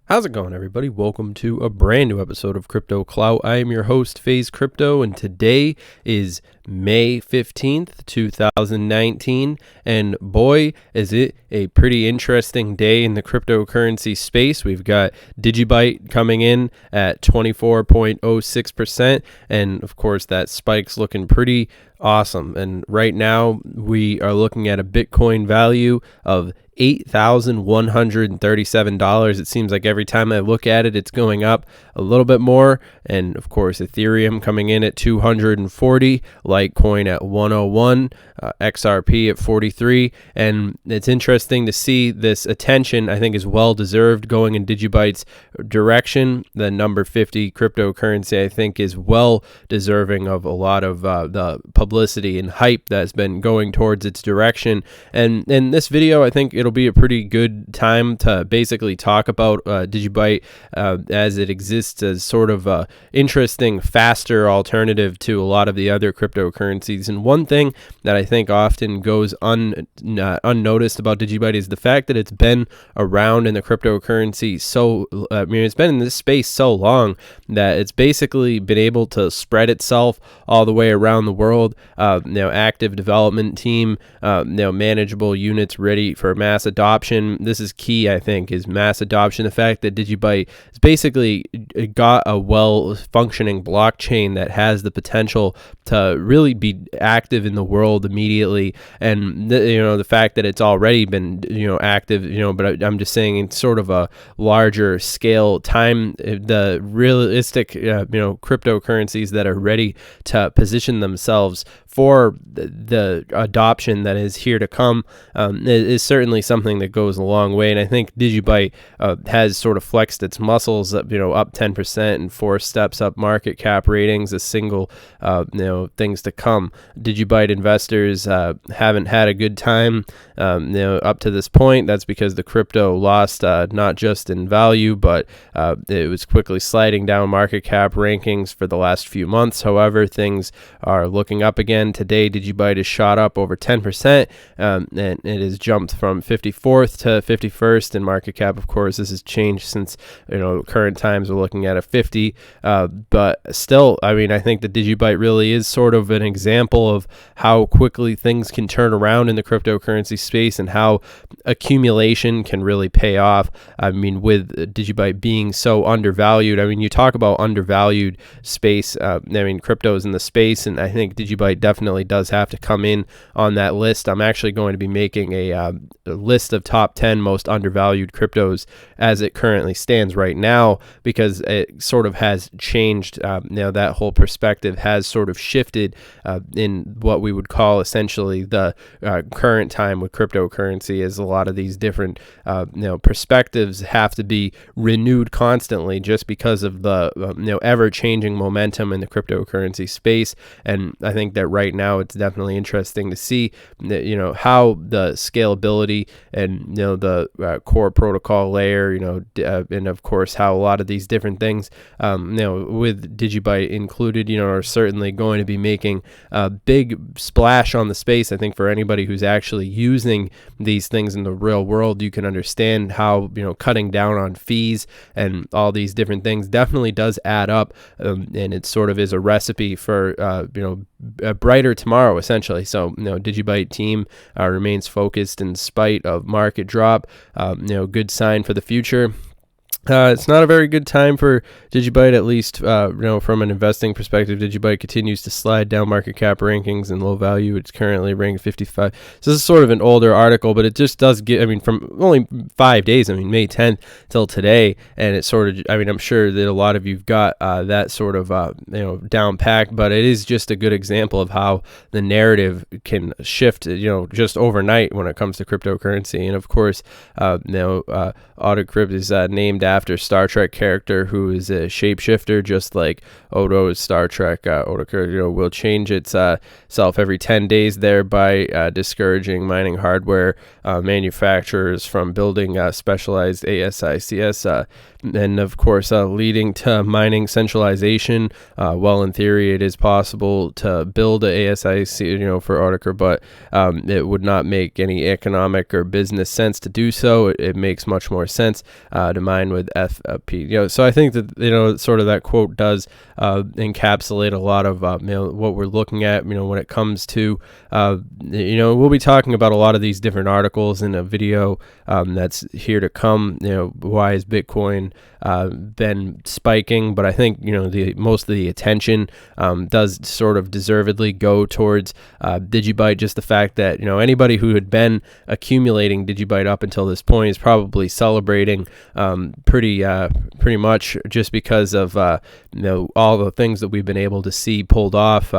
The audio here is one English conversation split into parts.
How's it going, everybody? Welcome to a brand new episode of Crypto Clout. I am your host, FaZe Crypto, and today is May 15th, 2019, and boy, is it a pretty interesting day in the cryptocurrency space. We've got DigiByte coming in at 24.06%, and of course, that spike's looking pretty awesome. And right now, we are looking at a Bitcoin value of $8,137. It seems like every time I look at it, it's going up a little bit more. And of course, Ethereum coming in at 240, Litecoin at 101, XRP at 43. And it's interesting to see this attention, I think, is well deserved going in DigiByte's direction. The number 50 cryptocurrency, I think, is well deserving of a lot of the publicity and hype that's been going towards its direction. And in this video, I think it'll be a pretty good time to basically talk about DigiByte as it exists as sort of a interesting, faster alternative to a lot of the other cryptocurrencies. And one thing that I think often goes unnoticed about DigiByte is the fact that it's been around in the cryptocurrency it's been in this space so long that it's basically been able to spread itself all the way around the world. Active development team, manageable units ready for mass adoption. This is key, I think, is mass adoption. The fact that DigiByte has basically got a well-functioning blockchain that has the potential to really be active in the world immediately, and the fact that it's already been active, but I'm just saying in sort of a larger scale time, the realistic cryptocurrencies that are ready to position themselves for the adoption that is here to come is certainly something that goes a long way. And I think DigiByte has sort of flexed its muscles up 10% and 4 steps up market cap ratings, a single things to come. DigiByte investors haven't had a good time up to this point. That's because the crypto lost not just in value, but it was quickly sliding down market cap rankings for the last few months. However, things are looking up again. Today, DigiByte has shot up over 10%, and it has jumped from 54th to 51st in market cap. Of course, this has changed since current times. We're looking at a 50, but still, I think that DigiByte really is sort of an example of how quickly things can turn around in the cryptocurrency space and how accumulation can really pay off. With DigiByte being so undervalued, you talk about undervalued space. Crypto's in the space, and I think DigiByte definitely does have to come in on that list. I'm actually going to be making a list of top 10 most undervalued cryptos as it currently stands right now, because it sort of has changed. That whole perspective has sort of shifted in what we would call essentially the current time with cryptocurrency, as a lot of these different perspectives have to be renewed constantly just because of the ever-changing momentum in the cryptocurrency space. And I think that right now it's definitely interesting to see how the scalability and the core protocol layer, and of course how a lot of these different things with DigiByte included are certainly going to be making a big splash on the space. I think for anybody who's actually using these things in the real world, you can understand how cutting down on fees and all these different things definitely does add up, and it sort of is a recipe for a brighter tomorrow, essentially. So DigiByte team remains focused in spite of market drop. Good sign for the future. It's not a very good time for DigiByte, at least from an investing perspective. DigiByte continues to slide down market cap rankings and low value. It's currently ranked 55. So this is sort of an older article, but it just does get, from only 5 days, May 10th till today, and it's sort of, I'm sure that a lot of you've got that sort of, down packed, but it is just a good example of how the narrative can shift, just overnight when it comes to cryptocurrency. And of course, AutoCrypt is named after Star Trek character who is a shapeshifter, just like Odo's Star Trek. Odo will change itself every 10 days, thereby discouraging mining hardware manufacturers from building specialized ASICs, and of course leading to mining centralization. Well, in theory, it is possible to build a ASIC, for AutoCrypt, but it would not make any economic or business sense to do so. It makes much more sense to mine with with FP. So I think that, sort of that quote does encapsulate a lot of, what we're looking at, when it comes to, we'll be talking about a lot of these different articles in a video that's here to come. Why has Bitcoin been spiking? But I think, most of the attention does sort of deservedly go towards DigiByte. Just the fact that, anybody who had been accumulating DigiByte up until this point is probably celebrating pretty much, just because of all the things that we've been able to see pulled off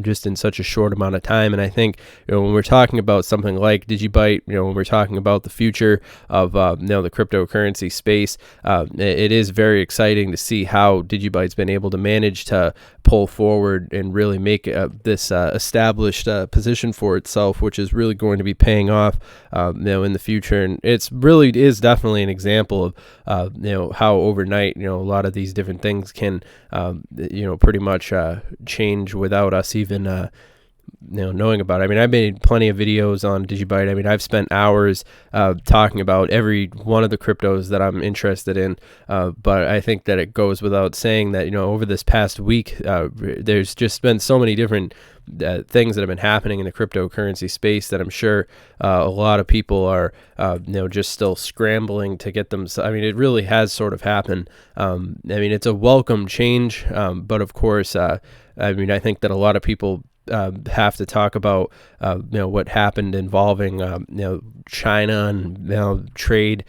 just in such a short amount of time. And I think when we're talking about something like DigiByte, when we're talking about the future of the cryptocurrency space, it is very exciting to see how DigiByte's been able to manage to pull forward and really make this established position for itself, which is really going to be paying off in the future. And it's really is definitely an example of how overnight a lot of these different things can pretty much change without us even knowing about it. I mean, I've made plenty of videos on DigiByte. I mean, I've spent hours talking about every one of the cryptos that I'm interested in. But I think that it goes without saying that, over this past week, there's just been so many different things that have been happening in the cryptocurrency space that I'm sure a lot of people are, just still scrambling to get them. I mean, it really has sort of happened. I mean, it's a welcome change. But of course, I think that a lot of people have to talk about what happened involving China and trade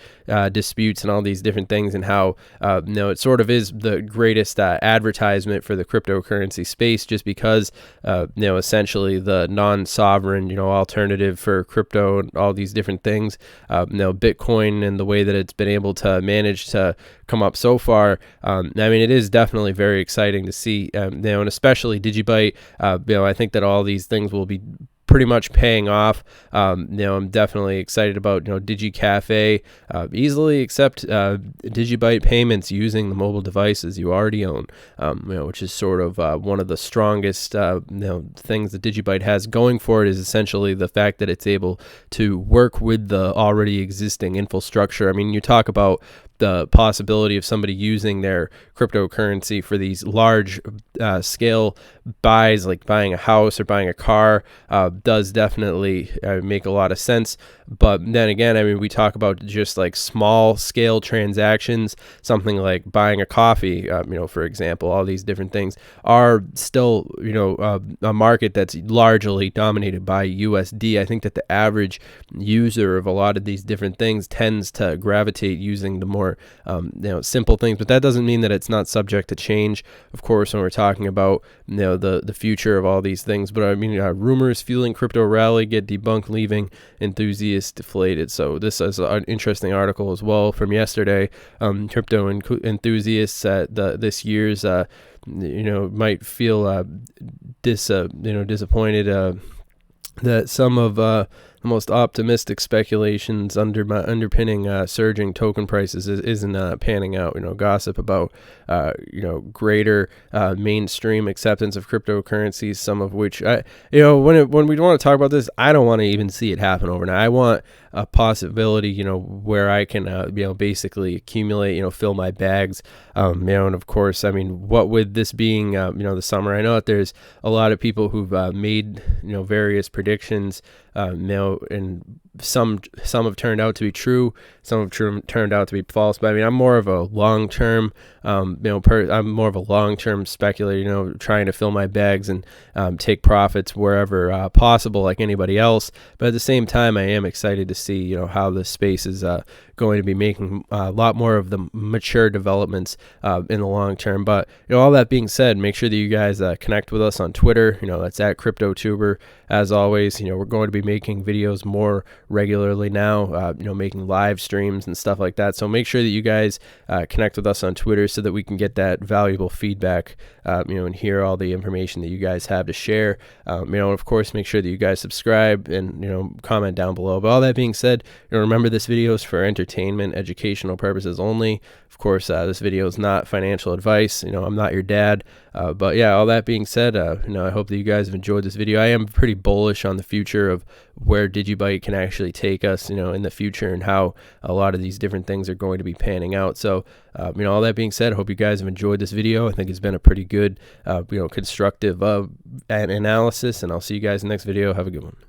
disputes and all these different things, and how it sort of is the greatest advertisement for the cryptocurrency space, just because essentially the non-sovereign alternative for crypto and all these different things, Bitcoin and the way that it's been able to manage to come up so far. I mean, it is definitely very exciting to see, and especially DigiByte. I think that all these things will be pretty much paying off. I'm definitely excited about, DigiCafe, easily accept DigiByte payments using the mobile devices you already own, which is sort of one of the strongest, things that DigiByte has going for it, is essentially the fact that it's able to work with the already existing infrastructure. I mean, you talk about the possibility of somebody using their cryptocurrency for these large scale buys, like buying a house or buying a car, does definitely make a lot of sense. But then again, I mean, we talk about just like small scale transactions, something like buying a coffee, for example. All these different things are still, a market that's largely dominated by USD. I think that the average user of a lot of these different things tends to gravitate using the more simple things, but that doesn't mean that it's not subject to change, of course, when we're talking about the future of all these things. But I mean, rumors fueling crypto rally get debunked, leaving enthusiasts deflated. So this is an interesting article as well from yesterday. Crypto enthusiasts at this year's might feel disappointed that some of the most optimistic speculations underpinning surging token prices isn't panning out. Gossip about greater mainstream acceptance of cryptocurrencies, some of which when we want to talk about this, I don't want to even see it happen overnight. I want a possibility where I can basically accumulate, fill my bags, and of course, I mean, what with this being the summer, I know that there's a lot of people who've made various predictions, and some have turned out to be true, some have turned out to be false. But I mean, I'm more of a long-term, I'm more of a long-term speculator, trying to fill my bags and take profits wherever possible, like anybody else. But at the same time, I am excited to see, how the space is going to be making a lot more of the mature developments in the long term. But all that being said, make sure that you guys connect with us on Twitter. That's at CryptoTuber. As always, we're going to be making videos more regularly now, making live streams and stuff like that. So make sure that you guys connect with us on Twitter so that we can get that valuable feedback, and hear all the information that you guys have to share. Of course, make sure that you guys subscribe and, comment down below. But all that being said, remember, this video is for entertainment, educational purposes only. Of course, this video is not financial advice. I'm not your dad. But yeah, all that being said, I hope that you guys have enjoyed this video. I am pretty bullish on the future of where DigiByte can actually take us, in the future, and how a lot of these different things are going to be panning out. So, all that being said, I hope you guys have enjoyed this video. I think it's been a pretty good, constructive analysis, and I'll see you guys in the next video. Have a good one.